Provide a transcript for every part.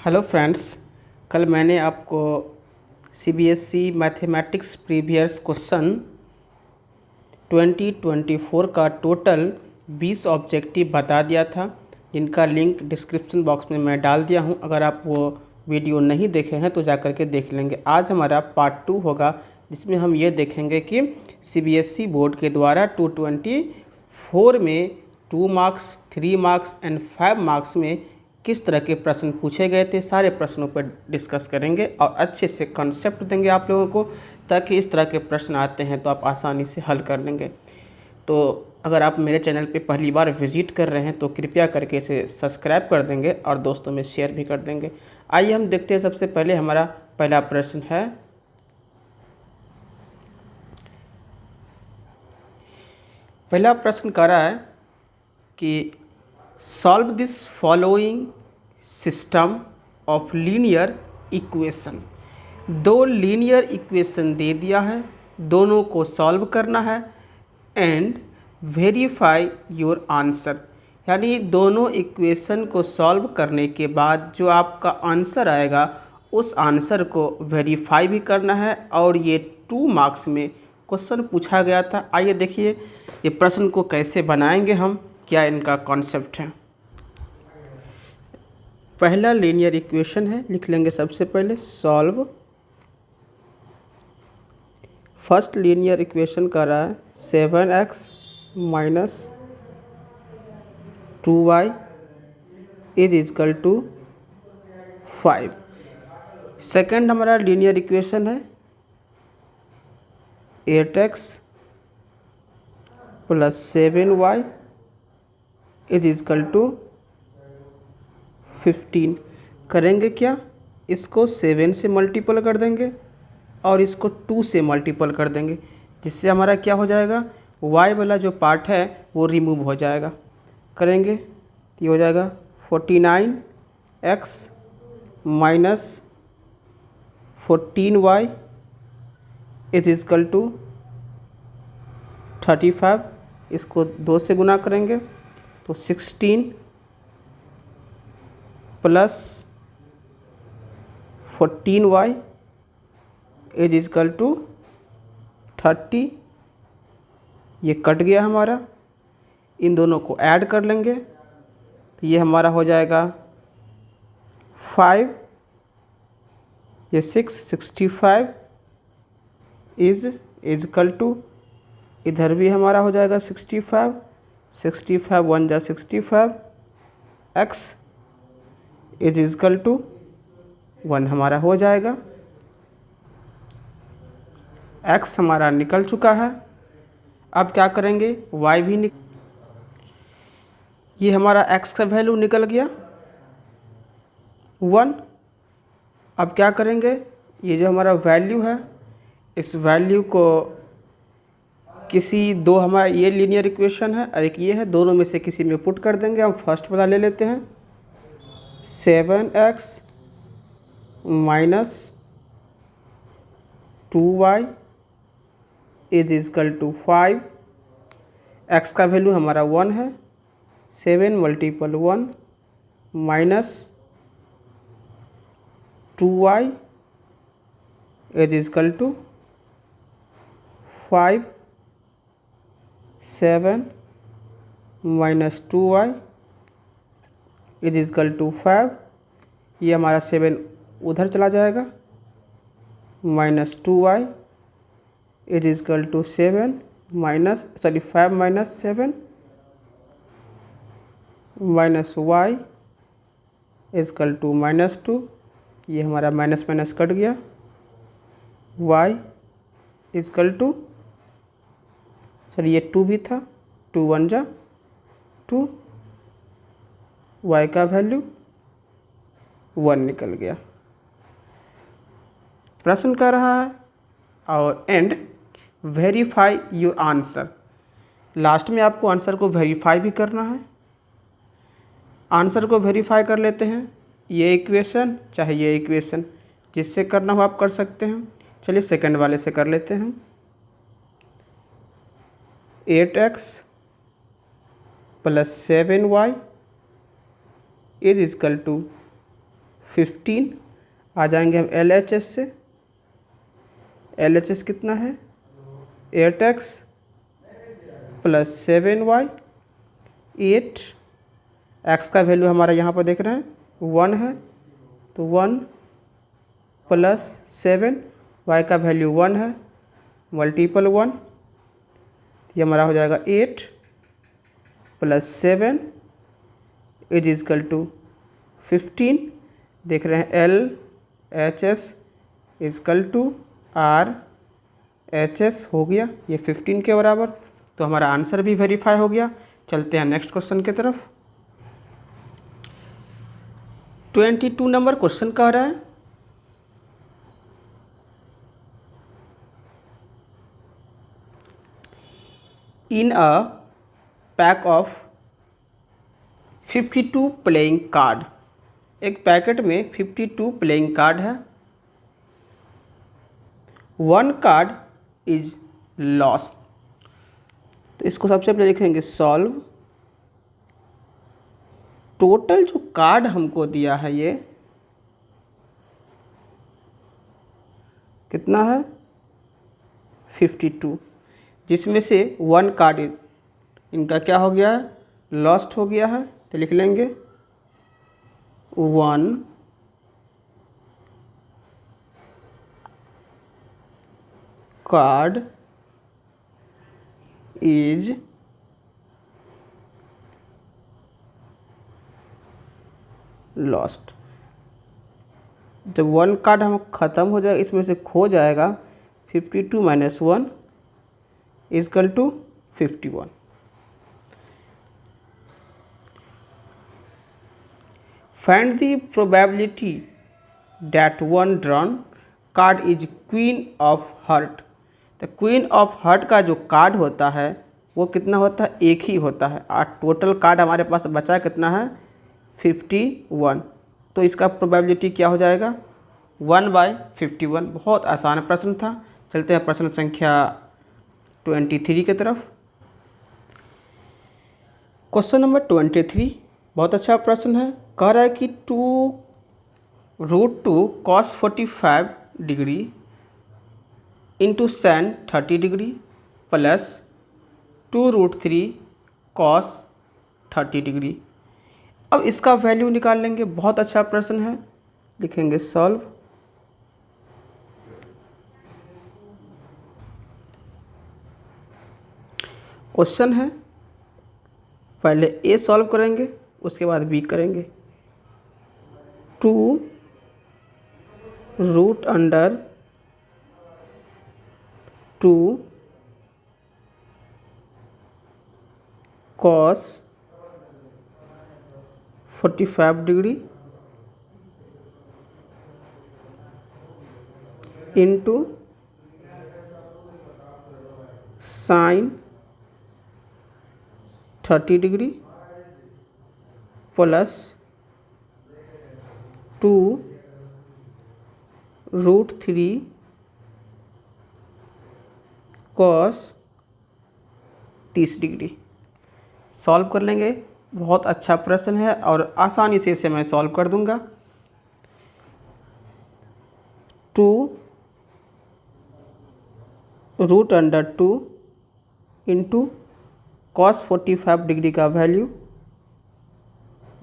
Hello friends, कल मैंने आपको सीबीएसई मैथमेटिक्स प्रीवियस क्वेश्चन 2024 का टोटल 20 ऑब्जेक्टिव बता दिया था, जिनका लिंक डिस्क्रिप्शन बॉक्स में मैं डाल दिया हूं। अगर आप वो वीडियो नहीं देखे हैं तो जा कर के देख लेंगे। आज हमारा पार्ट 2 होगा, जिसमें हम ये देखेंगे कि सीबीएसई बोर्ड के द्वारा 224 में 2 मार्क्स, 3 मार्क्स एंड 5 मार्क्स में किस तरह के प्रश्न पूछे गए थे। सारे प्रश्नों पर डिस्कस करेंगे और अच्छे से कॉन्सेप्ट देंगे आप लोगों को, ताकि इस तरह के प्रश्न आते हैं तो आप आसानी से हल कर लेंगे। तो अगर आप मेरे चैनल पे पहली बार विजिट कर रहे हैं तो कृपया करके इसे सब्सक्राइब कर देंगे और दोस्तों में शेयर भी कर देंगे। आइए हम देखते हैं। सबसे पहले हमारा पहला प्रश्न है, पहला प्रश्न कह रहा है कि solve this following system of linear equation. दो लीनियर इक्वेशन दे दिया है, दोनों को सॉल्व करना है एंड वेरीफाई योर आंसर। यानी दोनों इक्वेशन को सॉल्व करने के बाद जो आपका आंसर आएगा उस आंसर को वेरीफाई भी करना है। और ये 2 मार्क्स में क्वेश्चन पूछा गया था। आइए देखिए ये प्रश्न को कैसे बनाएंगे हम, क्या इनका कॉन्सेप्ट है। पहला लीनियर इक्वेशन है, लिख लेंगे सबसे पहले सॉल्व। फर्स्ट लीनियर इक्वेशन का रहा है 7x minus 2y is equal to 5। Second हमारा लीनियर इक्वेशन है 8x plus 7y is equal to 15। करेंगे क्या, इसको 7 से मल्टीपल कर देंगे और इसको 2 से मल्टीपल कर देंगे, जिससे हमारा क्या हो जाएगा, y वाला जो पार्ट है वो रिमूव हो जाएगा। करेंगे तो ये हो जाएगा 49x minus 14y is equal to 35। इसको 2 से गुना करेंगे तो 16 plus 14y is equal to 30। ये कट गया हमारा, इन दोनों को ऐड कर लेंगे तो ये हमारा हो जाएगा 5, ये 65 इज इक्वल टू, इधर भी हमारा हो जाएगा 65, 65 1 जा 65, x इज इक्वल टू 1 हमारा हो जाएगा। x हमारा निकल चुका है। अब क्या करेंगे, y भी ये हमारा x का वैल्यू निकल गया 1। अब क्या करेंगे, ये जो हमारा वैल्यू है इस वैल्यू को किसी दो, हमारा ये लीनियर इक्वेशन है और एक ये है, दोनों में से किसी में पुट कर देंगे। हम फर्स्ट वाला ले लेते हैं 7x minus 2y is equal to 5। x का वैल्यू हमारा 1 है, 7 multiple 1 minus 2y is equal to 5, 7 minus 2y is equal to 5। ये हमारा 7 उधर चला जाएगा, minus 2y is equal to 7 minus 5 minus 7 minus y is equal to minus 2। ये हमारा माइनस माइनस कट गया, y इज इक्वल टू, चलिए 2 भी था, 2 1 जा 2, y का वैल्यू 1 निकल गया। प्रश्न कर रहा है और and verify your answer. Last में आपको आंसर को वेरीफाई भी करना है। आंसर को वेरीफाई कर लेते हैं, ये इक्वेशन चाहे ये इक्वेशन, जिससे करना हो आप कर सकते हैं। चलिए सेकंड वाले से कर लेते हैं। 8x plus 7y is equal to 15 आ जाएंगे हम LHS से। LHS कितना है 8x प्लस 7y, 8 x का वैल्यू हमारा यहाँ पर देख रहे हैं 1 है, तो 1 प्लस 7, y का वैल्यू 1 है, मल्टीपल 1, ये हमारा हो जाएगा 8 प्लस 7 इज इक्वल टू 15। देख रहे हैं LHS इक्वल टू RHS हो गया ये 15 के बराबर, तो हमारा आंसर भी वेरीफाई हो गया। चलते हैं नेक्स्ट क्वेश्चन की तरफ। 22 नंबर क्वेश्चन कह रहा है in a pack of 52 playing card, एक पैकेट में 52 प्लेइंग कार्ड है, 1 कार्ड इज लॉस्ट। तो इसको सबसे पहले लिखेंगे सॉल्व। टोटल जो कार्ड हमको दिया है ये कितना है 52, जिसमें से 1 कार्ड इनका क्या हो गया है लॉस्ट हो गया है, तो लिख लेंगे 1 कार्ड इज लॉस्ट। जब 1 कार्ड हम ख़त्म हो जाएगा, इसमें से खो जाएगा, 52 minus 1 equal to 51। Find the probability that 1 drawn card is queen of heart. तो क्वीन ऑफ हार्ट का जो कार्ड होता है वो कितना होता है, एक ही होता है, और टोटल कार्ड हमारे पास बचा कितना है 51। तो इसका प्रोबेबिलिटी क्या हो जाएगा 1/51। बहुत आसान प्रश्न था। चलते हैं प्रश्न संख्या 23 की तरफ। क्वेश्चन नंबर 23 बहुत अच्छा प्रश्न है। कह रहा है कि 2√2 cos 45 degree into sin 30 degree plus 2√3 cos 30 degree. अब इसका वैल्यू निकाल लेंगे। बहुत अच्छा प्रश्न है, लिखेंगे सॉल्व। क्वेश्चन है, पहले ए सॉल्व करेंगे उसके बाद बी करेंगे। 2√2 cos 45 degree into sin 30 degree plus 2√3 cos 30 degree. Solve कर लेंगे। बहुत अच्छा प्रश्न है और आसानी से इसे मैं सॉल्व कर दूंगा। 2√2 इंटू cos 45 डिग्री का वैल्यू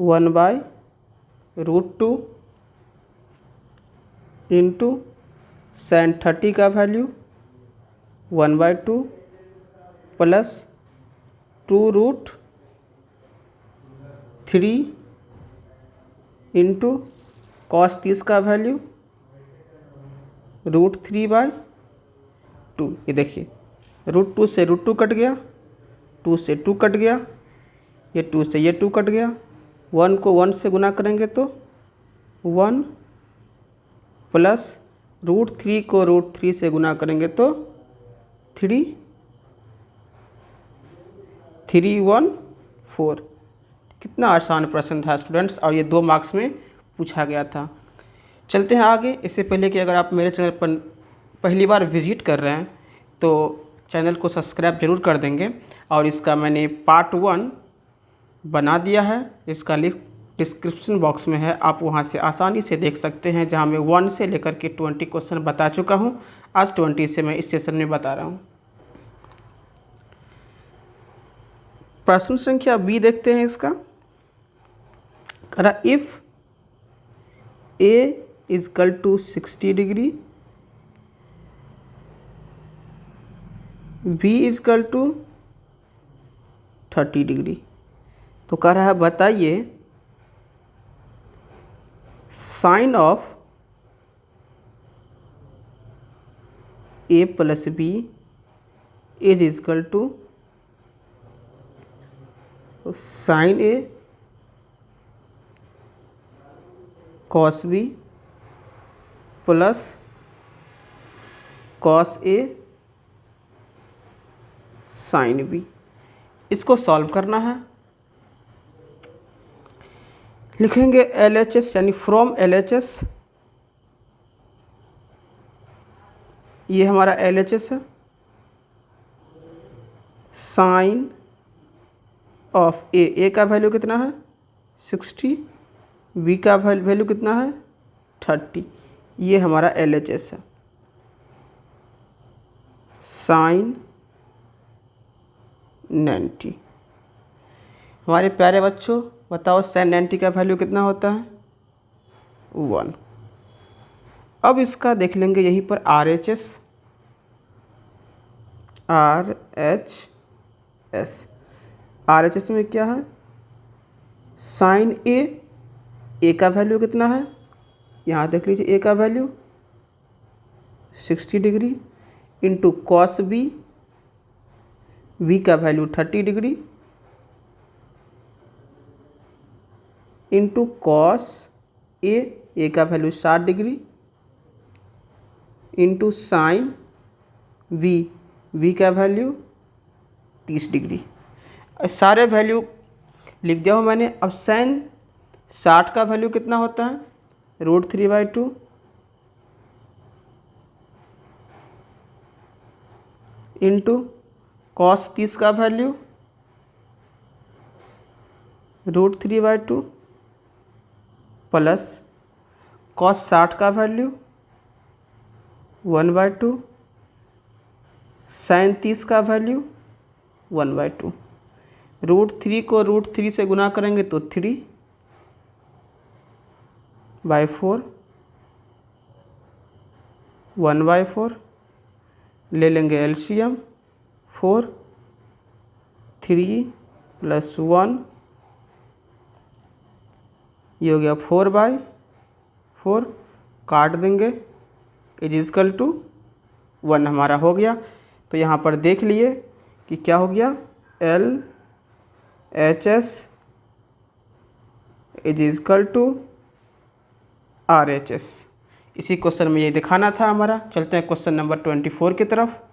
1/√2 इंटू sin 30 का वैल्यू 1/2 प्लस 2√3 इंटू cos 30 का वैल्यू √3/2। ये देखिए √2 से √2 कट गया, 2 से 2 कट गया, ये 2 से ये 2 कट गया, 1 को 1 से गुना करेंगे तो 1 प्लस √3 को √3 से गुना करेंगे तो 314। कितना आसान प्रश्न था स्टूडेंट्स, और ये 2 मार्क्स में पूछा गया था। चलते हैं आगे। इससे पहले कि अगर आप मेरे चैनल पर पहली बार विजिट कर रहे हैं तो चैनल को सब्सक्राइब जरूर कर देंगे, और इसका मैंने पार्ट 1 बना दिया है, इसका लिंक डिस्क्रिप्शन बॉक्स में है, आप वहां से आसानी से देख सकते हैं, जहां मैं 1 से लेकर के 20 क्वेश्चन बता चुका हूं। आज 20 से मैं इस सेशन में बता रहा हूं। प्रश्न संख्या बी देखते हैं इसका। If A is equal to 60 degree, B is equal to 30 degree, तो कह रहा है बताइए sine of A plus B is is equal to sine A cos B plus cos A sine B. इसको सॉल्व करना है। लिखेंगे LHS यानी फ्रॉम LHS, ये हमारा LHS है। साइन ऑफ ए का वैल्यू कितना है 60, बी का वैल्यू कितना है 30, ये हमारा LHS है। साइन 90। हमारे प्यारे बच्चों बताओ साइन 90 का वैल्यू कितना होता है 1। अब इसका देख लेंगे यहीं पर RHS, RHS में क्या है साइन ए का वैल्यू कितना है, यहाँ देख लीजिए ए का value 60 degree into cos B का value 30 degree into cos A का value 60 degree into sine B का वैल्यू 30 डिग्री। सारे वैल्यू लिख दिया हूँ मैंने। अब साइन 60 का वैल्यू कितना होता है √3/2 इंटू कॉस 30 का वैल्यू √3/2 प्लस कॉस 60 का वैल्यू 1/2 साइन 30 का वैल्यू 1/2। √3 को √3 से गुना करेंगे तो 3/4 1/4 ले लेंगे LCM 4 3 + 1 ये हो गया 4/4 काट देंगे इज इक्वल टू 1 हमारा हो गया। तो यहाँ पर देख लिए कि क्या हो गया LHS is equal to RHS। इसी क्वेश्चन में ये दिखाना था हमारा। चलते हैं क्वेश्चन नंबर 24 की तरफ।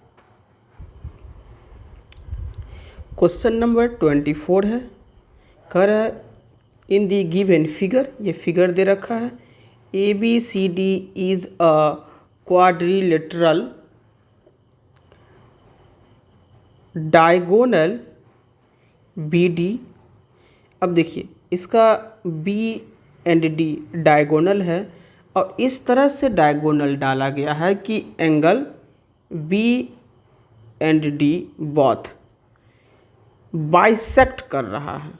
क्वेश्चन नंबर 24 है, कह रहा है इन दी गिवन फिगर, ये फिगर दे रखा है ABCD is a quadrilateral diagonal BD। अब देखिए इसका B एंड D डायगोनल है और इस तरह से डायगोनल डाला गया है कि angle B and D both bisect कर रहा है,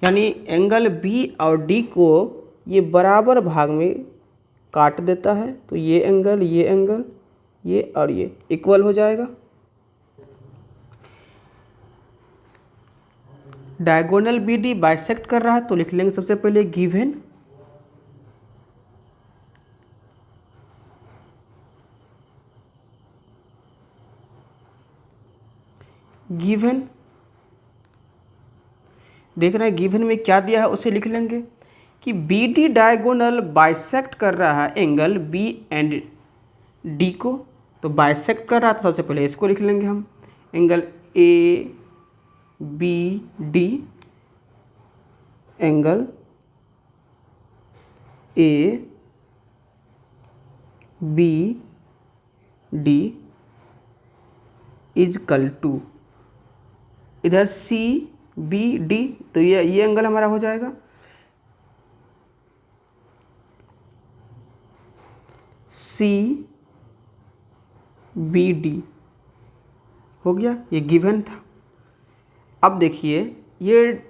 यानी एंगल B और D को ये बराबर भाग में काट देता है। तो ये एंगल ये और ये इक्वल हो जाएगा। डायगोनल BD बाइसेक्ट कर रहा है तो लिख लेंगे सबसे पहले गिवन देख रहे हैं गिवन में क्या दिया है उसे लिख लेंगे कि BD डायगोनल बाइसेक्ट कर रहा है एंगल B एंड D को। तो बाइसेक्ट कर रहा था, सबसे पहले इसको लिख लेंगे हम angle ABD angle ABD is equal to इधर CBD, तो ये एंगल हमारा हो जाएगा सी बी डी हो गया, ये गिवन था। अब देखिए ये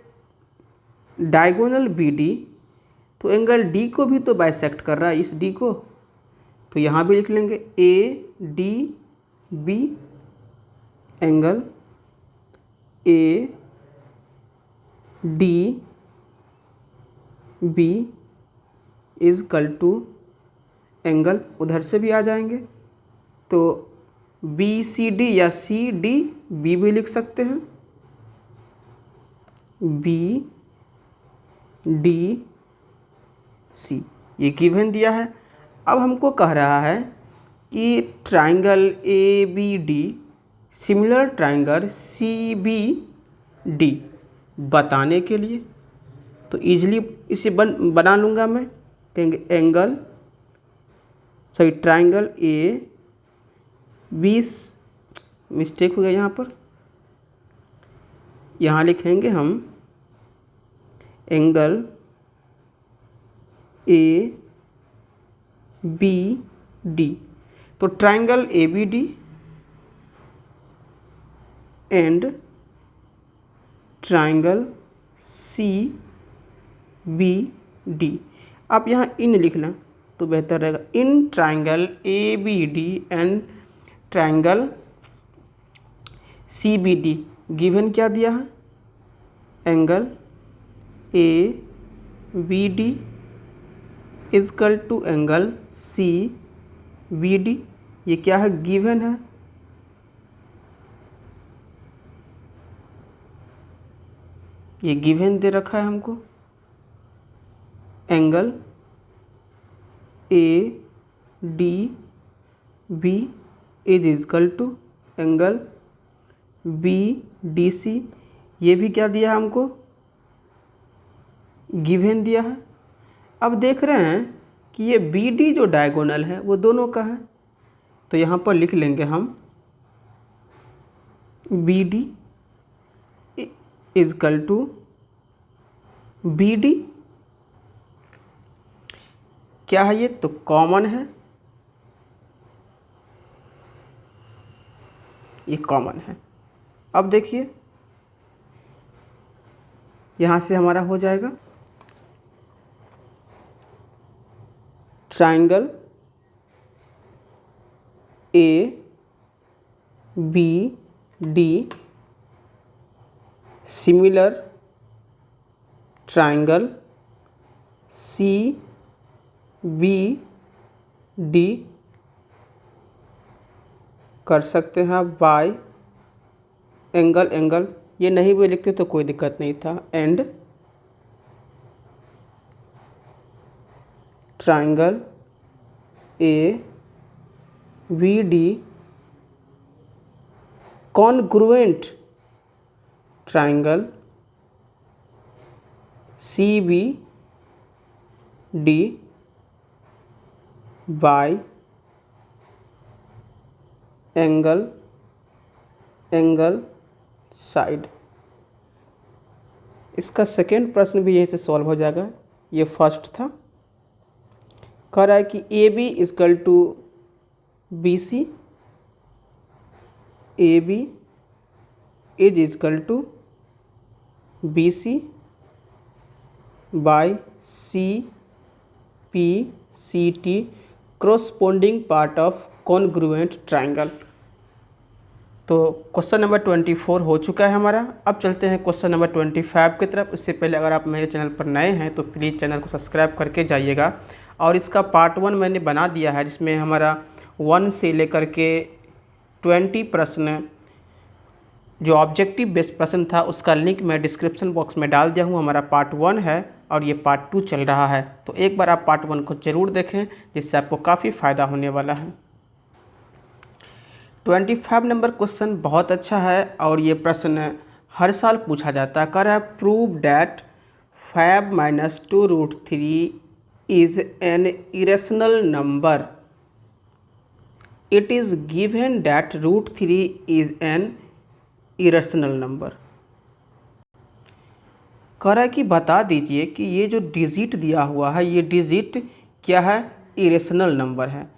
डायगोनल बी डी, तो एंगल डी को भी तो बाइसेक्ट कर रहा है, इस डी को, तो यहाँ भी लिख लेंगे A D B, angle A D B is equal to angle, उधर से भी आ जाएंगे तो बी सी डी या सी डी बी भी लिख सकते हैं, बी डी सी, ये गिवन दिया है। अब हमको कह रहा है कि triangle A B D similar triangle C B D बताने के लिए, तो इजीली इसे बना लूँगा मैं। कहेंगे angle sorry triangle A B, mistake हो गया यहाँ पर, यहाँ लिखेंगे हम एंगल ए बी डी, तो triangle A B D and triangle C B D. आप यहाँ इन लिखना तो बेहतर रहेगा, in triangle A B D and triangle C B D given क्या दिया है, angle A B D is equal to angle C B D, ये क्या है, गिवन है। ये गिवन दे रखा है हमको, angle A D B is equal to angle B D C, ये भी क्या दिया है हमको, गिवन दिया है। अब देख रहे हैं कि ये बी डी जो डायगोनल है वो दोनों का है, तो यहाँ पर लिख लेंगे हम B D is equal to B D, क्या है ये, तो कॉमन है, ये कॉमन है। अब देखिए यहाँ से हमारा हो जाएगा triangle A B D similar triangle C B D कर सकते हैं बाय एंगल, ये नहीं भी लिखते तो कोई दिक्कत नहीं था, and triangle A B D congruent triangle C B D by angle side. इसका सेकेंड प्रश्न भी यहीं से सॉल्व हो जाएगा, ये फर्स्ट था। कह रहा है कि A B is equal to B C, A B is is equal to B C by C P C T corresponding part of congruent triangle. तो क्वेश्चन नंबर 24 हो चुका है हमारा। अब चलते हैं क्वेश्चन नंबर 25 की तरफ। इससे पहले अगर आप मेरे चैनल पर नए हैं तो प्लीज़ चैनल को सब्सक्राइब करके जाइएगा। और इसका पार्ट 1 मैंने बना दिया है, जिसमें हमारा 1 से लेकर के 20 प्रश्न जो ऑब्जेक्टिव बेस्ड प्रश्न था उसका लिंक मैं डिस्क्रिप्शन बॉक्स में डाल दिया हूँ। हमारा पार्ट 1 है और ये पार्ट 2 चल रहा है, तो एक बार आप पार्ट 1 को ज़रूर देखें, जिससे आपको काफ़ी फ़ायदा होने वाला है। 25 नंबर क्वेश्चन बहुत अच्छा है और ये प्रश्न हर साल पूछा जाता है। कह रहा है prove that 5 - 2√3 is an irrational number. It is given that √3 is an irrational number. कह रहा है कि बता दीजिए कि ये जो डिजिट दिया हुआ है ये डिजिट क्या है, इरेशनल नंबर है।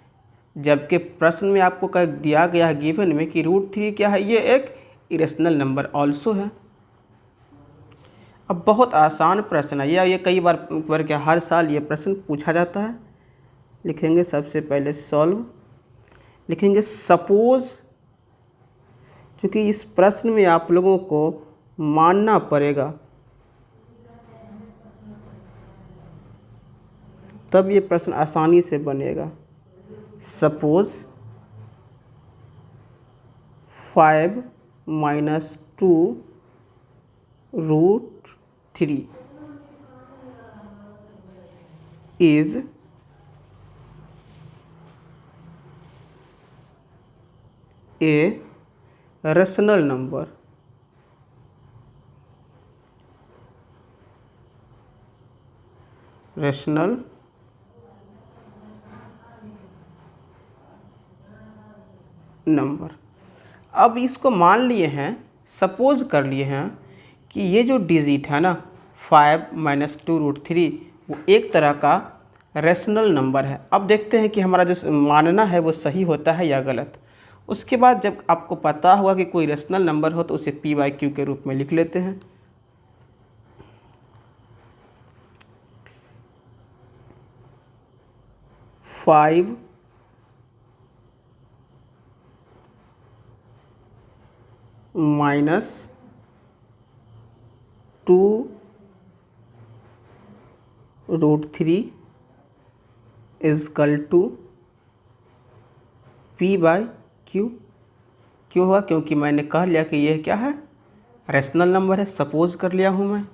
जबकि प्रश्न में आपको कह दिया गया है गिवन में कि √3 क्या है, ये एक इरेशनल नंबर ऑल्सो है। अब बहुत आसान प्रश्न है ये कई बार क्या हर साल ये प्रश्न पूछा जाता है। लिखेंगे सबसे पहले सॉल्व, लिखेंगे सपोज, क्योंकि इस प्रश्न में आप लोगों को मानना पड़ेगा तब ये प्रश्न आसानी से बनेगा। Suppose 5 - 2 √3 is a rational number. Rational number. अब इसको मान लिए हैं, सपोज कर लिए हैं कि ये जो डिजिट है ना 5 - 2 √3 वो एक तरह का रेशनल नंबर है। अब देखते हैं कि हमारा जो मानना है वो सही होता है या गलत। उसके बाद जब आपको पता होगा कि कोई रेशनल नंबर हो तो उसे p/q के रूप में लिख लेते हैं। Five -2 √3 = p/q। क्यों हुआ? क्योंकि मैंने कह लिया कि यह क्या है, रेशनल नंबर है, सपोज कर लिया हूँ मैं।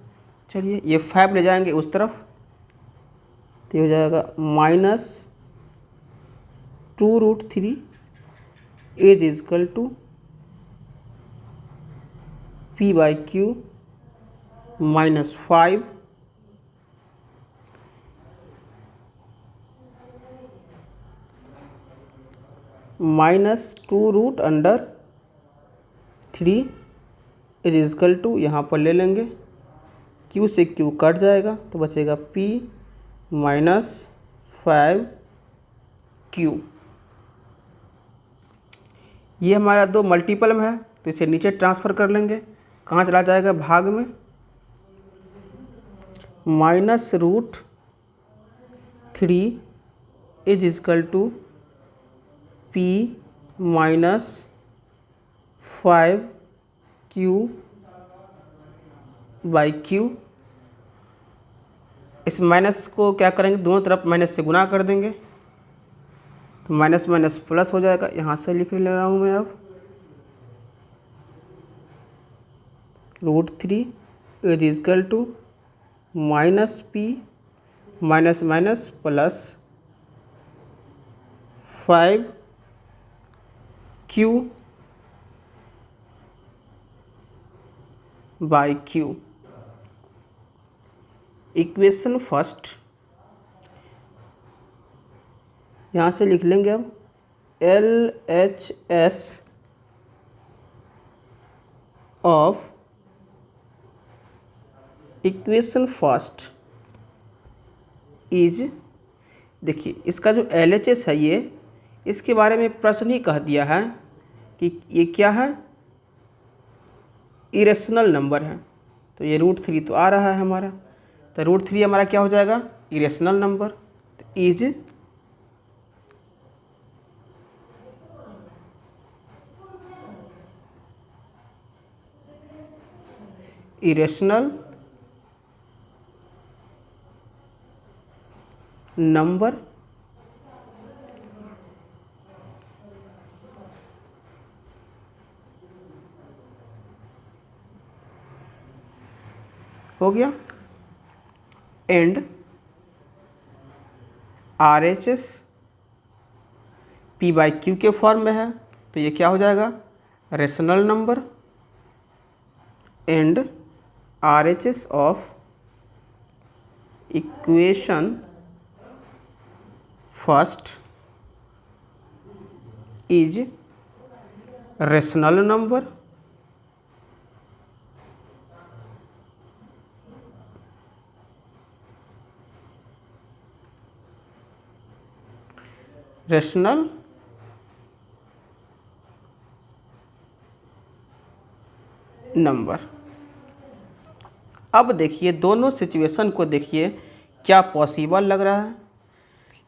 चलिए ये 5 ले जाएंगे उस तरफ तो हो जाएगा -2 √3 = p/q -5 -2√3 = यहाँ पर ले लेंगे, q से q कट जाएगा तो बचेगा p -5q। ये हमारा 2 मल्टीपल में है तो इसे नीचे ट्रांसफ़र कर लेंगे। कहाँ चला जाएगा? भाग में। -√3 = p -5q/q। इस माइनस को क्या करेंगे, दोनों तरफ माइनस से गुना कर देंगे तो माइनस माइनस प्लस हो जाएगा। यहाँ से लिख ले रहा हूँ मैं अब √3 = -p minus minus plus 5q/q। Equation first यहाँ से लिख लेंगे अब LHS of equation first is, देखिए इसका जो LHS है ये, इसके बारे में प्रश्न ही कह दिया है कि ये क्या है, इरेशनल नंबर है। तो ये √3 तो आ रहा है हमारा, तो √3 हमारा क्या हो जाएगा, इरेशनल नंबर। तो इज इरेशनल नंबर हो गया। एंड RHS p/q के फॉर्म में है तो ये क्या हो जाएगा, rational number. And RHS of equation first is rational number. Rational number. अब देखिए दोनों सिचुएशन को देखिए, क्या पॉसिबल लग रहा है?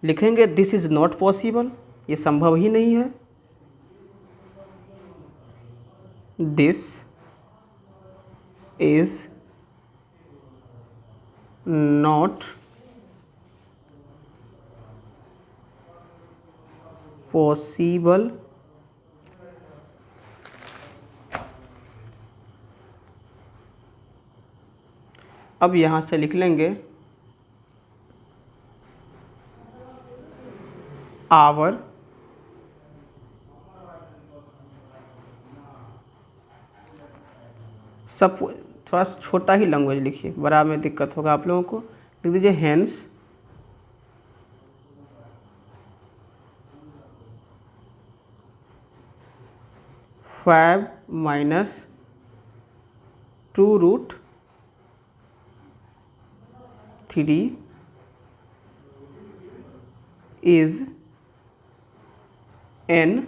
लिखेंगे दिस इज़ नॉट पॉसिबल, ये संभव ही नहीं है। This is not possible. अब यहाँ से लिख लेंगे आवर सब, थोड़ा छोटा ही लैंग्वेज लिखिए, बड़ा में दिक्कत होगा आप लोगों को। लिख दीजिए hence five minus 2√3 is an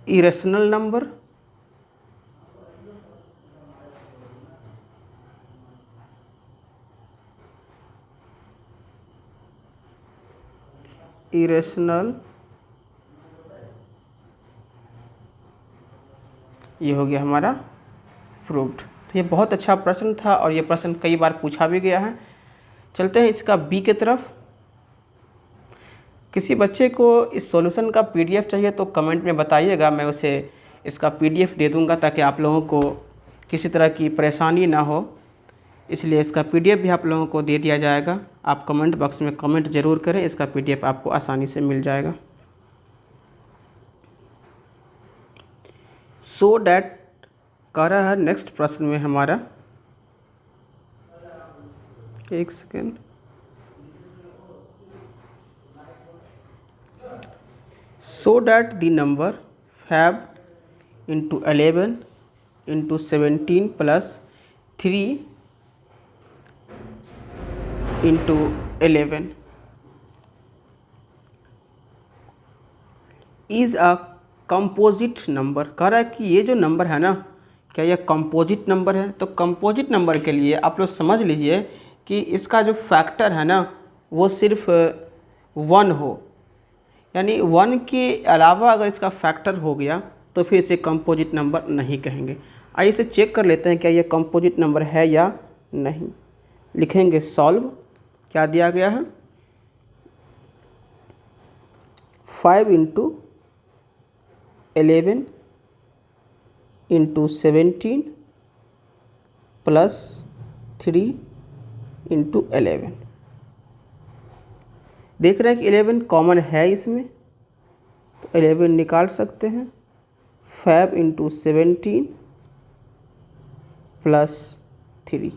irrational number ये हो गया हमारा प्रूव्ड। तो ये बहुत अच्छा प्रश्न था और ये प्रश्न कई बार पूछा भी गया है। चलते हैं इसका बी की तरफ। किसी बच्चे को इस सॉल्यूशन का पीडीएफ चाहिए तो कमेंट में बताइएगा, मैं उसे इसका पीडीएफ दे दूंगा ताकि आप लोगों को किसी तरह की परेशानी ना हो। इसलिए इसका पीडीएफ भी आप लोगों को दे दिया जाएगा। आप कमेंट बॉक्स में कमेंट ज़रूर करें, इसका पीडीएफ आपको आसानी से मिल जाएगा। सो डैट कह रहा है नेक्स्ट प्रश्न में हमारा, एक second, so that the number 5 into 11 into 17 plus 3 into 11 is a composite number। कह रहा है कि ये जो नंबर है ना, क्या यह कंपोजिट नंबर है? तो कंपोजिट नंबर के लिए आप लोग समझ लीजिए कि इसका जो फैक्टर है ना वो सिर्फ 1 हो, यानी 1 के अलावा अगर इसका फैक्टर हो गया तो फिर इसे कंपोजिट नंबर नहीं कहेंगे। आइए इसे चेक कर लेते हैं क्या यह कंपोजिट नंबर है या नहीं। लिखेंगे सॉल्व, क्या दिया गया है, 5 into 11 into 17 plus 3 into 11। देख रहे हैं कि 11 कॉमन है इसमें, तो 11 निकाल सकते हैं। 5 into 17 प्लस 3।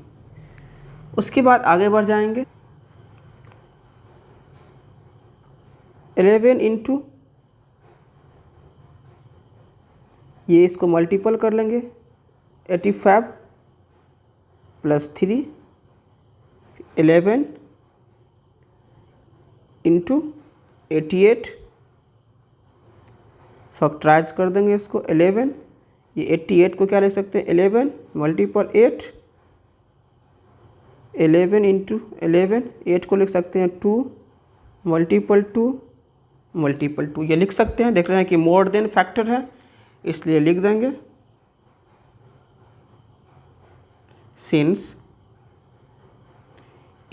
उसके बाद आगे बढ़ जाएंगे, 11 इंटू, ये इसको मल्टीपल कर लेंगे, 85 प्लस 3, 11 इंटू 88, फैक्टराइज कर देंगे इसको 11, ये 88 को क्या ले सकते हैं, 11 मल्टीपल 8, 11 इंटू 11, 8 को लिख सकते हैं 2 मल्टीपल 2 मल्टीपल 2, ये लिख सकते हैं। देख रहे हैं कि मोर देन फैक्टर है इसलिए लिख देंगे। Since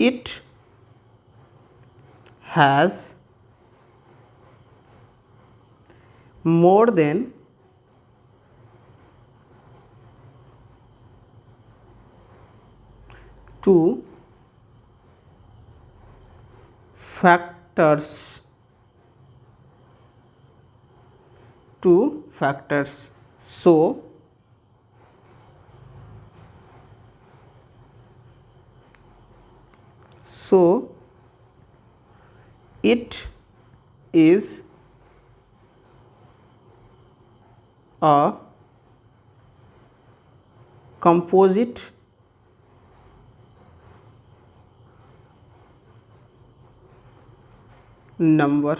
it has more than 2 factors, so it is a composite number।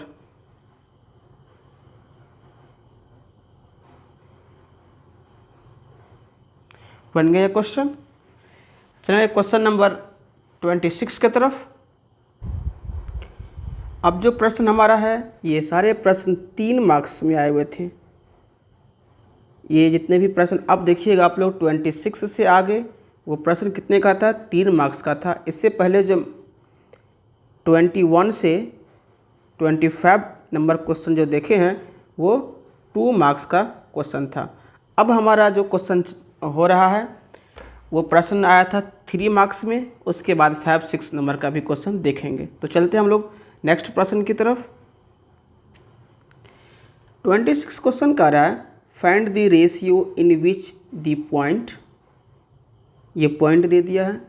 बन गया क्वेश्चन। चलिए क्वेश्चन नंबर 26 की तरफ। अब जो प्रश्न हमारा है, ये सारे प्रश्न 3 मार्क्स में आए हुए थे। ये जितने भी प्रश्न अब देखिएगा आप लोग 26 से आगे वो प्रश्न कितने का था, 3 मार्क्स का था। इससे पहले जब 21 से 25 नंबर क्वेश्चन जो देखे हैं वो 2 मार्क्स का क्वेश्चन था। अब हमारा जो क्वेश्चन हो रहा है वो प्रश्न आया था 3 मार्क्स में, उसके बाद 5-6 नंबर का भी क्वेश्चन देखेंगे। तो चलते हैं हम लोग नेक्स्ट प्रश्न की तरफ। 26 क्वेश्चन का रहा है find the ratio in which the point, ये पॉइंट दे दिया है,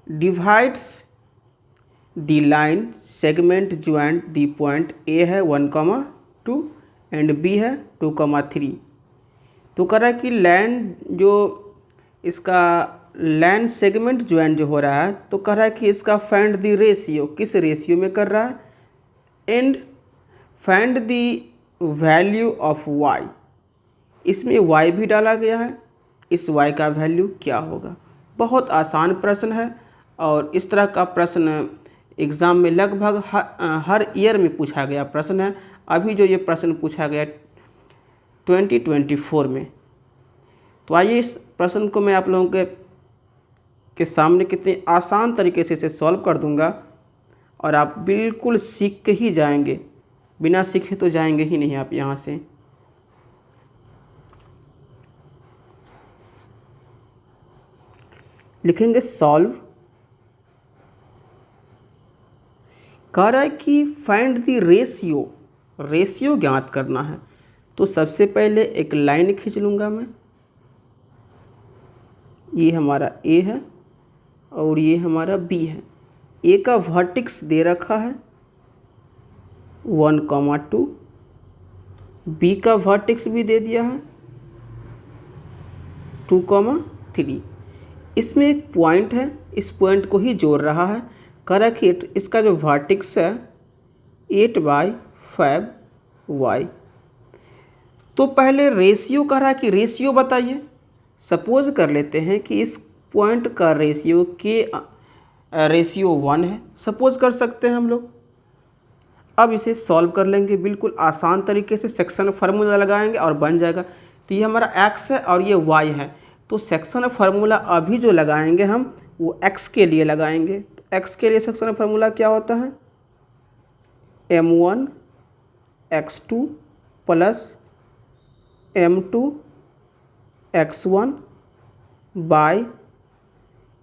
divides the line segment joint the point A है 1,2 एंड बी है 2,3। तो कह रहा है कि लाइन जो इसका लाइन सेगमेंट ज्वाइंट जो हो रहा है, तो कह रहा है कि इसका फाइंड द रेशियो, किस रेशियो में कर रहा है, and find the value of y. इसमें y भी डाला गया है, इस y का वैल्यू क्या होगा। बहुत आसान प्रश्न है और इस तरह का प्रश्न एग्ज़ाम में लगभग हर ईयर में पूछा गया प्रश्न है। अभी जो ये प्रश्न पूछा गया 2024 में। तो आइए इस प्रश्न को मैं आप लोगों के सामने कितने आसान तरीके से इसे सॉल्व कर दूंगा और आप बिल्कुल सीख के ही जाएंगे, बिना सीखे तो जाएंगे ही नहीं आप यहाँ से। लिखेंगे सॉल्व। कह रहा है कि फाइंड द रेशियो, रेशियो ज्ञात करना है। तो सबसे पहले एक लाइन खींच लूँगा मैं, ये हमारा ए है और ये हमारा बी है। ए का वर्टेक्स दे रखा है 1,2, बी का वर्टेक्स भी दे दिया है 2,3। इसमें एक पॉइंट है, इस पॉइंट को ही जोड़ रहा है। कह रहा है कि इसका जो वर्टेक्स है 8/5y। तो पहले रेशियो कह रहा है कि रेशियो बताइए। सपोज कर लेते हैं कि इस पॉइंट का रेशियो के रेशियो 1 है, सपोज कर सकते हैं हम लोग। अब इसे सॉल्व कर लेंगे बिल्कुल आसान तरीके से, सेक्शन फार्मूला लगाएंगे और बन जाएगा। तो ये हमारा x है और ये y है। तो सेक्शन फार्मूला अभी जो लगाएंगे हम वो x के लिए लगाएंगे। तो x के लिए सेक्शन फार्मूला क्या होता है, m1 x2 plus m2 x1 bye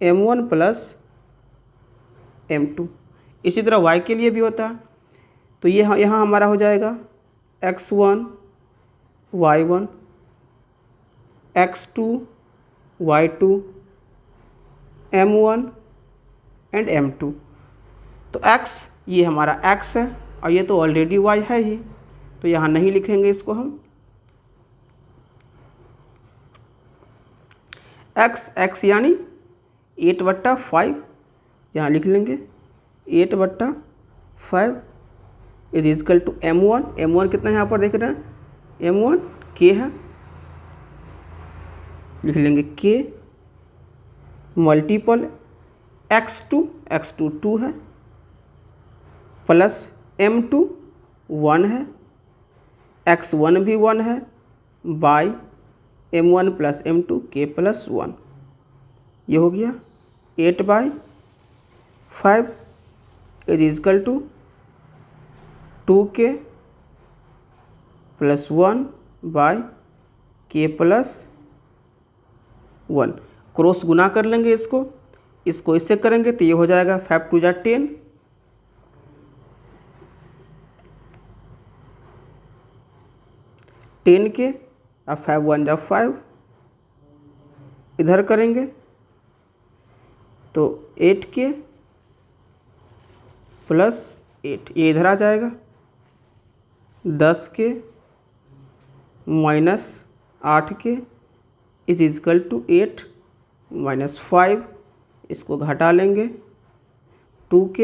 m1 plus m2। इसी तरह y के लिए भी होता है। तो ये यहाँ हमारा हो जाएगा x1 y1 x2 y2 m1 and m2। तो x ये हमारा x है और ये तो ऑलरेडी y है ही, तो यहाँ नहीं लिखेंगे इसको हम। x यानी 8/5 यहाँ लिख लेंगे 8/5 इज इक्वल टू m1 कितना है यहाँ पर देख रहे हैं, m1 k है, लिख लेंगे k मल्टीपल x2 2 है प्लस m2 1 है, x1 भी 1 है bye m1 plus m2 k plus 1। ये हो गया 8/5 is equal to 2k plus 1 by k plus 1। Cross गुना कर लेंगे इसको इससे करेंगे तो ये हो जाएगा 5 2 जा 10, 10k और 5 1 जा 5, इधर करेंगे तो 8k प्लस 8, ये इधर आ जाएगा 10k minus 8k is equal to 8 minus 5, इसको घटा लेंगे 2k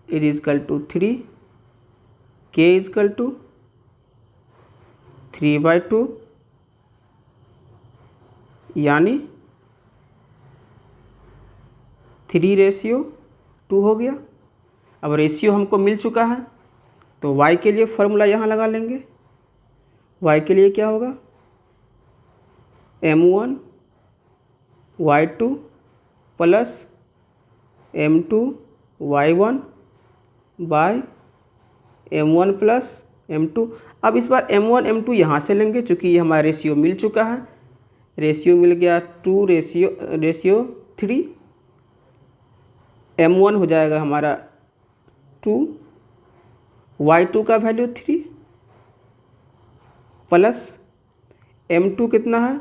is equal to 3, k is equal to 3/2 यानी 3:2 हो गया। अब रेशियो हमको मिल चुका है तो y के लिए फॉर्मूला यहाँ लगा लेंगे। y के लिए क्या होगा, m1 y2 plus m2 y1 bye m1 plus m2। अब इस बार m1 m2 यहाँ से लेंगे चूँकि ये हमारा रेशियो मिल चुका है। रेशियो मिल गया 2:3। m1 हो जाएगा हमारा 2, y2 का वैल्यू 3 प्लस m2 कितना है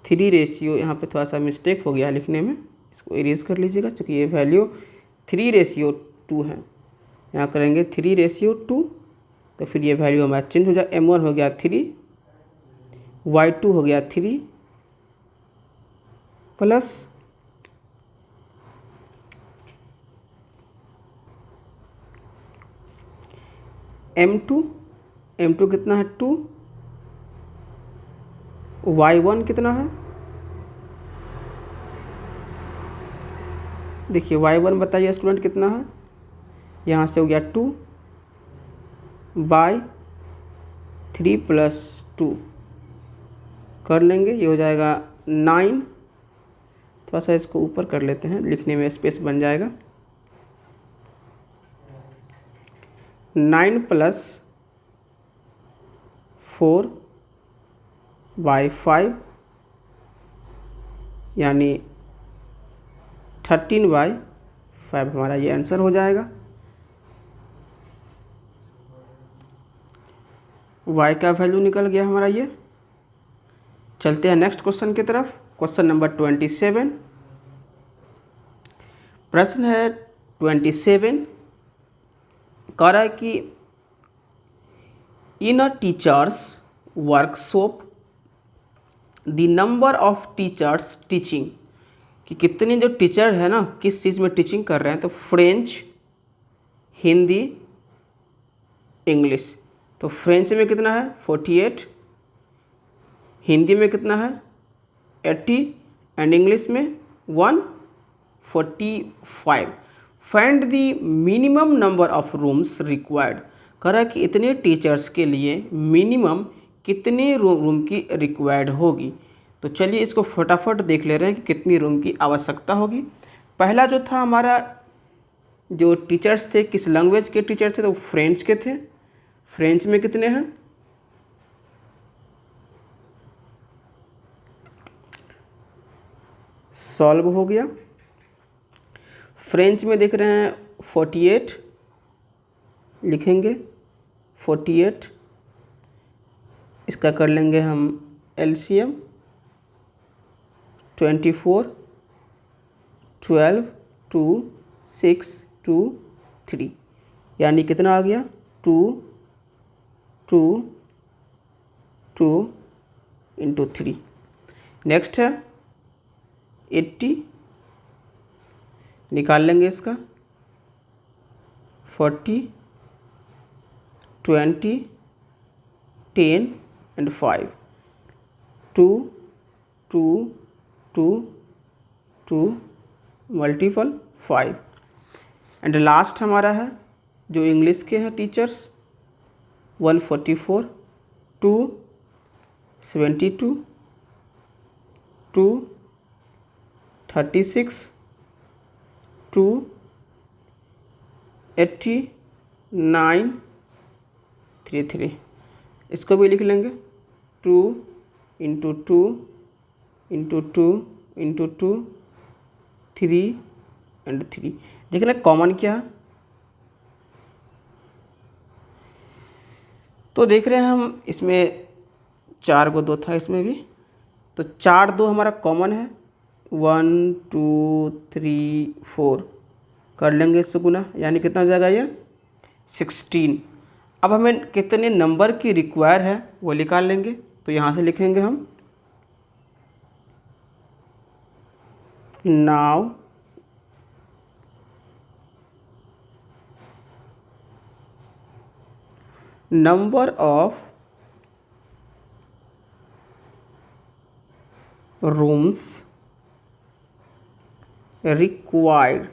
3 रेशियो, यहाँ पे थोड़ा सा मिस्टेक हो गया लिखने में, इसको इरेज कर लीजिएगा क्योंकि ये वैल्यू 3:2 है। यहाँ करेंगे 3:2 तो फिर ये वैल्यू हमारा चेंज हो जाए। m1 हो गया 3, y2 हो गया 3 प्लस m2 कितना है 2, y1 कितना है, देखिए y1 बताइए स्टूडेंट कितना है, यहाँ से हो गया 2 बाय 3 प्लस 2 कर लेंगे, ये हो जाएगा 9। थोड़ा सा इसको ऊपर कर लेते हैं, लिखने में स्पेस बन जाएगा। 9 प्लस 4 बाय 5 यानी 13/5 हमारा ये आंसर हो जाएगा। y का वैल्यू निकल गया हमारा ये। चलते हैं नेक्स्ट क्वेश्चन की तरफ। Question number 27। प्रश्न है 27, कह रहा है कि in a teachers workshop the number of teachers teaching, कि कितने जो टीचर है ना किस चीज़ में टीचिंग कर रहे हैं, तो फ्रेंच, हिंदी, इंग्लिश। तो फ्रेंच में कितना है 48, हिंदी में कितना है 80 एंड इंग्लिश में 145। Find the minimum number of rooms required. कह रहा है कि इतने टीचर्स के लिए मिनिमम कितने रूम की रिक्वायर्ड होगी। तो चलिए इसको फटाफट देख ले रहे हैं कि कितनी रूम की आवश्यकता होगी। पहला जो था हमारा जो टीचर्स थे किस लैंग्वेज के टीचर थे, तो फ्रेंच के थे। फ्रेंच में कितने हैं, सॉल्व हो गया। फ्रेंच में देख रहे हैं 48 लिखेंगे, 48 इसका कर लेंगे हम LCM 24, 12, 2, 6, 2, 3 यानी कितना आ गया 2, 2, 2 इंटू 3। नेक्स्ट है 80 निकाल लेंगे इसका 40, 20, 10 एंड 5, 2, 2, 2, 2 मल्टीपल 5 एंड लास्ट हमारा है जो इंग्लिश के हैं टीचर्स 144, 2, 72, 2, 36, 2, 89, 33। इसको भी लिख लेंगे 2 इंटू 2 इंटू 2 इंटू 2, 3 एंड 3। देख लें कॉमन क्या है, तो देख रहे हैं हम इसमें 4 को 2 था इसमें भी, तो 4 2 हमारा कॉमन है 1 2 3 4 कर लेंगे इससे गुना, यानी कितना हो जाएगा ये 16। अब हमें कितने नंबर की रिक्वायर है वो निकाल लेंगे, तो यहाँ से लिखेंगे हम now number of rooms required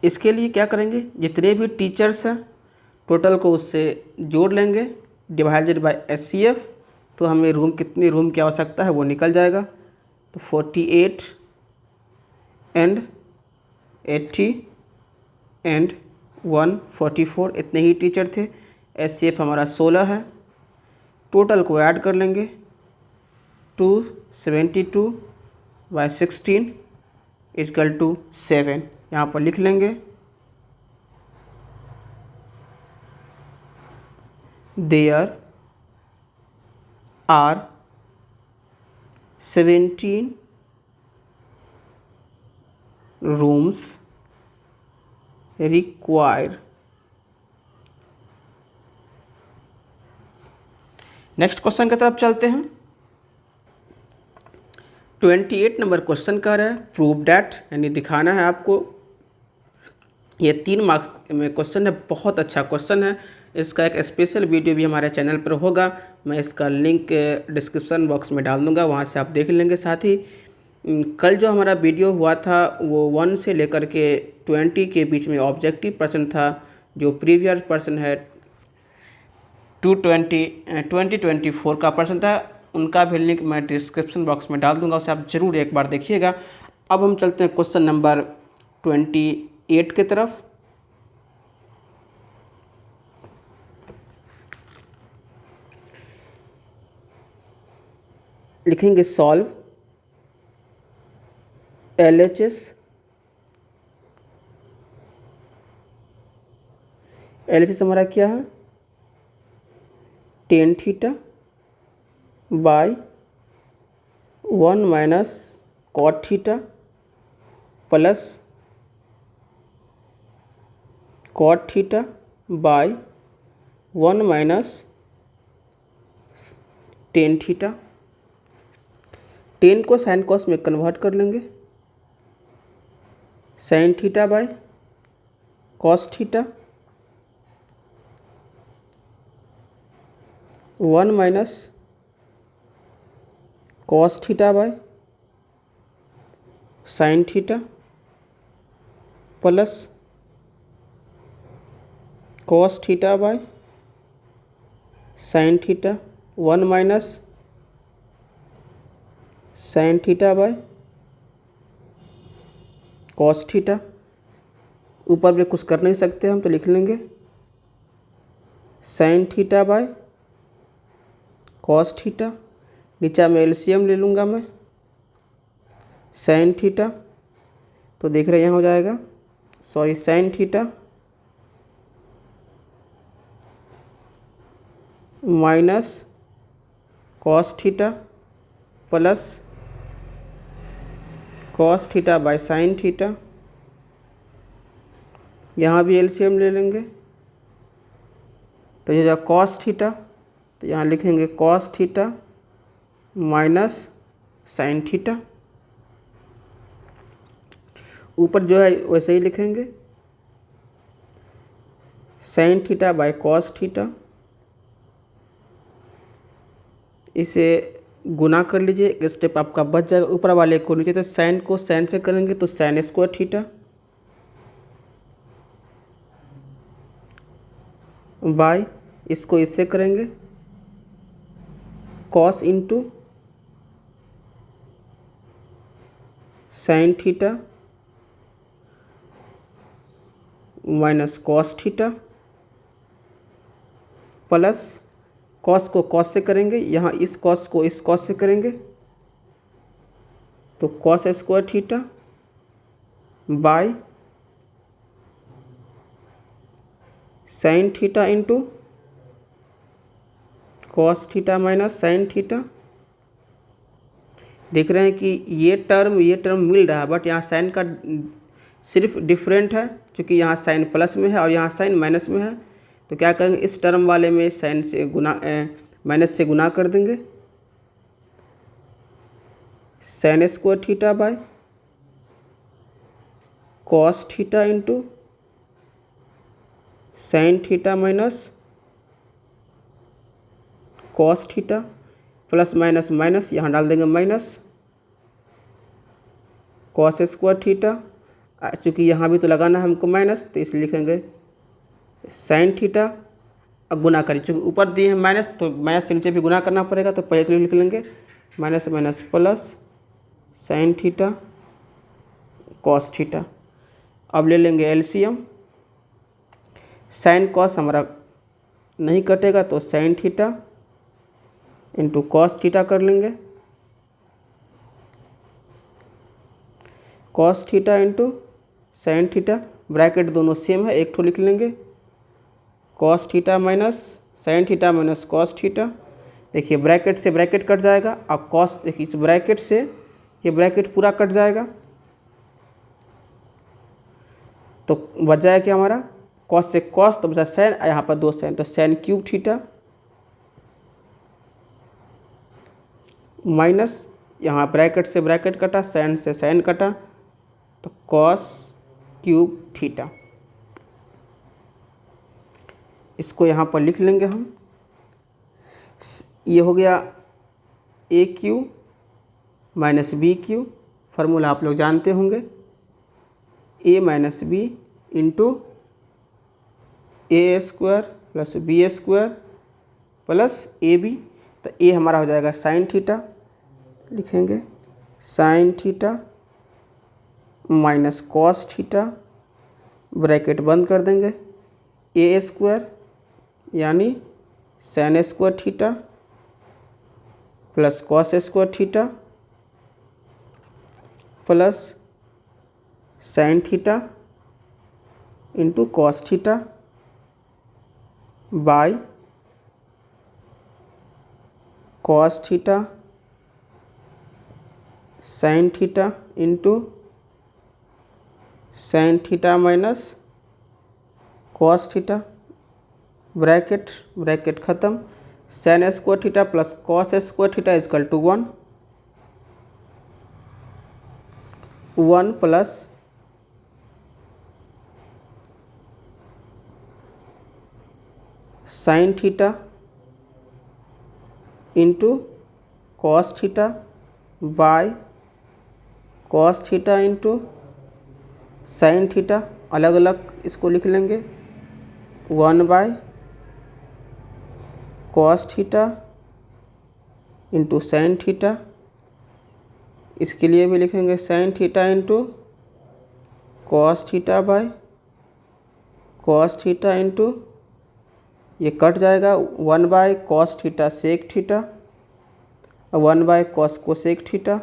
इसके लिए क्या करेंगे, जितने भी टीचर्स हैं टोटल को उससे जोड़ लेंगे, डिवाइडेड बाय HCF, तो हमें कितनी रूम की आवश्यकता है वो निकल जाएगा। तो 48 एंड 80 एंड 144 इतने ही टीचर थे। HCF हमारा 16 है। टोटल को ऐड कर लेंगे, 272 बाय 16 इजकल टू 7, यहाँ पर लिख लेंगे। There are 17 rooms required. Next question की तरफ चलते हैं। 28 नंबर क्वेश्चन का है प्रूव डैट, यानी दिखाना है आपको। ये 3 मार्क्स में क्वेश्चन है, बहुत अच्छा क्वेश्चन है। इसका एक स्पेशल वीडियो भी हमारे चैनल पर होगा, मैं इसका लिंक डिस्क्रिप्शन बॉक्स में डाल दूंगा, वहाँ से आप देख लेंगे। साथ ही कल जो हमारा वीडियो हुआ था वो 1 से लेकर के 20 के बीच में ऑब्जेक्टिव प्रश्न था, जो प्रीवियस प्रश्न है 2024 का प्रश्न था, उनका भी लिंक मैं डिस्क्रिप्शन बॉक्स में डाल दूंगा, उसे आप ज़रूर एक बार देखिएगा। अब हम चलते हैं क्वेश्चन नंबर 28 की तरफ। लिखेंगे सॉल्व LHS हमारा क्या है, tan theta by 1 minus cot theta plus cot theta by 1 minus tan theta. Tan को साइन कॉस में कन्वर्ट कर लेंगे, sine theta by cos theta 1 minus cos theta by sine theta plus cos theta by sine theta 1 minus sine theta by cos theta. ऊपर में कुछ कर नहीं सकते हम, तो लिख लेंगे sine theta by cos theta. नीचे में एलसीएम ले लूँगा मैं, साइन थीटा तो देख रहे हैं यहाँ हो जाएगा, sorry sine theta minus cos theta plus cos theta by sine theta. यहाँ भी एलसीएम ले लेंगे, तो ये जो कॉस थीटा, तो यहाँ लिखेंगे cos theta minus sine theta. ऊपर जो है वैसे ही लिखेंगे, sine theta by cos theta. इसे गुना कर लीजिए, एक स्टेप आपका बच जाएगा। ऊपर वाले को नीचे, तो साइन को साइन से करेंगे तो साइन स्क्वायर थीटा बाय, इसको इससे करेंगे cos into sine theta minus cos theta plus cos को कॉस से करेंगे, यहाँ इस कॉस को इस कॉस से करेंगे तो cos square theta by sine theta into cos theta minus sine theta. देख रहे हैं कि ये टर्म मिल रहा है, बट यहाँ साइन का सिर्फ डिफरेंट है, क्योंकि यहाँ साइन प्लस में है और यहाँ साइन माइनस में है। तो क्या करेंगे, इस टर्म वाले में साइन से गुना माइनस से गुना कर देंगे, sign square theta by cos theta into sine theta minus cos theta plus minus minus यहाँ डाल देंगे माइनस कॉस स्क्वायर थीटा, चूँकि यहाँ भी तो लगाना है हमको माइनस तो इसलिए लिखेंगे साइन थीटा। अब गुना करिए, चूँकि ऊपर दिए हैं माइनस तो माइनस से नीचे भी गुना करना पड़ेगा, तो पहले से लिख लेंगे minus minus plus sine theta cos theta. अब ले लेंगे एलसीएम, साइन कॉस हमारा नहीं कटेगा तो sign theta into cos theta कर लेंगे, cos theta into sine theta, bracket दोनों सेम है एक ठो लिख लेंगे, cos theta minus sine theta minus cos theta. देखिए ब्रैकेट से ब्रैकेट कट जाएगा, अब कॉस देखिए इस ब्रैकेट से ये ब्रैकेट पूरा कट जाएगा, तो बच जाएगा क्या हमारा कॉस से कॉस तो बचा साइन, यहाँ पर दो साइन तो साइन क्यूब थीटा माइनस यहाँ ब्रैकेट से ब्रैकेट कटा साइन से साइन कटा तो कॉस क्यूब थीटा। इसको यहाँ पर लिख लेंगे हम, ये हो गया A Q minus B Q, formula आप लोग जानते होंगे, A minus B into A square plus B square plus A B, तो ए हमारा हो जाएगा साइन थीटा, लिखेंगे sine theta minus cos theta, bracket बंद कर देंगे, ए स्क्वायर यानी sine square theta plus cos square theta plus sine theta into cos theta by cos theta sine theta into sine theta minus cos theta, bracket bracket ख़त्म, sine square theta plus cos square theta is equal to 1 plus sine theta into cos theta by cos theta into sine theta, अलग अलग इसको लिख लेंगे 1 by cos theta into sine theta, इसके लिए भी लिखेंगे sine theta into cos theta by cos theta into ये कट जाएगा 1 by cos theta sec theta और 1 by cos cosec theta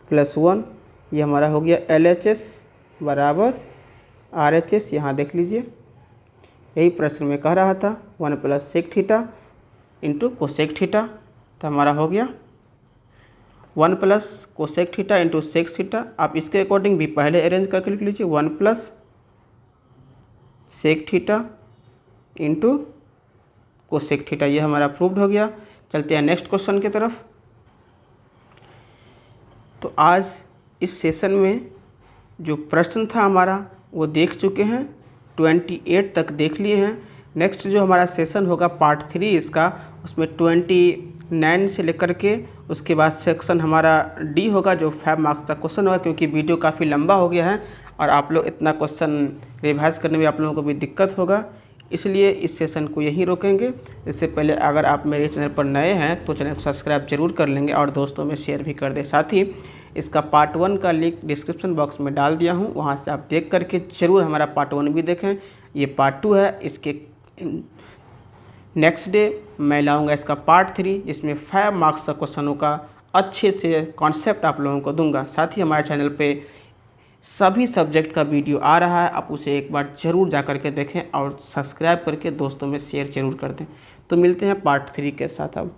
plus 1, ये हमारा हो गया LHS बराबर RHS। यहाँ देख लीजिए यही प्रश्न में कह रहा था 1 plus sec theta into cosec theta, तो हमारा हो गया 1 plus cosec theta into sec theta. आप इसके अकॉर्डिंग भी पहले अरेंज करके लिख लीजिए 1 plus sec theta into cosec theta, ये हमारा प्रूव्ड हो गया। चलते हैं नेक्स्ट क्वेश्चन की तरफ। तो आज इस सेशन में जो प्रश्न था हमारा वो देख चुके हैं, 28 तक देख लिए हैं। नेक्स्ट जो हमारा सेशन होगा पार्ट 3 इसका, उसमें 29 से लेकर के उसके बाद सेक्शन हमारा D होगा जो 5 मार्क्स का क्वेश्चन होगा, क्योंकि वीडियो काफ़ी लंबा हो गया है और आप लोग इतना क्वेश्चन रिवाइज करने में आप लोगों को भी दिक्कत होगा, इसलिए इस सेशन को यहीं रोकेंगे। इससे पहले अगर आप मेरे चैनल पर नए हैं तो चैनल को सब्सक्राइब जरूर कर लेंगे और दोस्तों में शेयर भी कर दें। साथ ही इसका पार्ट 1 का लिंक डिस्क्रिप्शन बॉक्स में डाल दिया हूँ, वहाँ से आप देख करके ज़रूर हमारा पार्ट 1 भी देखें। ये पार्ट 2 है, इसके नेक्स्ट डे मैं लाऊंगा इसका पार्ट 3, जिसमें 5 मार्क्स का क्वेश्चनों का अच्छे से कॉन्सेप्ट आप लोगों को दूंगा। साथ ही हमारे चैनल पे सभी सब्जेक्ट का वीडियो आ रहा है, आप उसे एक बार ज़रूर जा करके देखें और सब्सक्राइब करके दोस्तों में शेयर ज़रूर कर दें। तो मिलते हैं पार्ट 3 के साथ अब।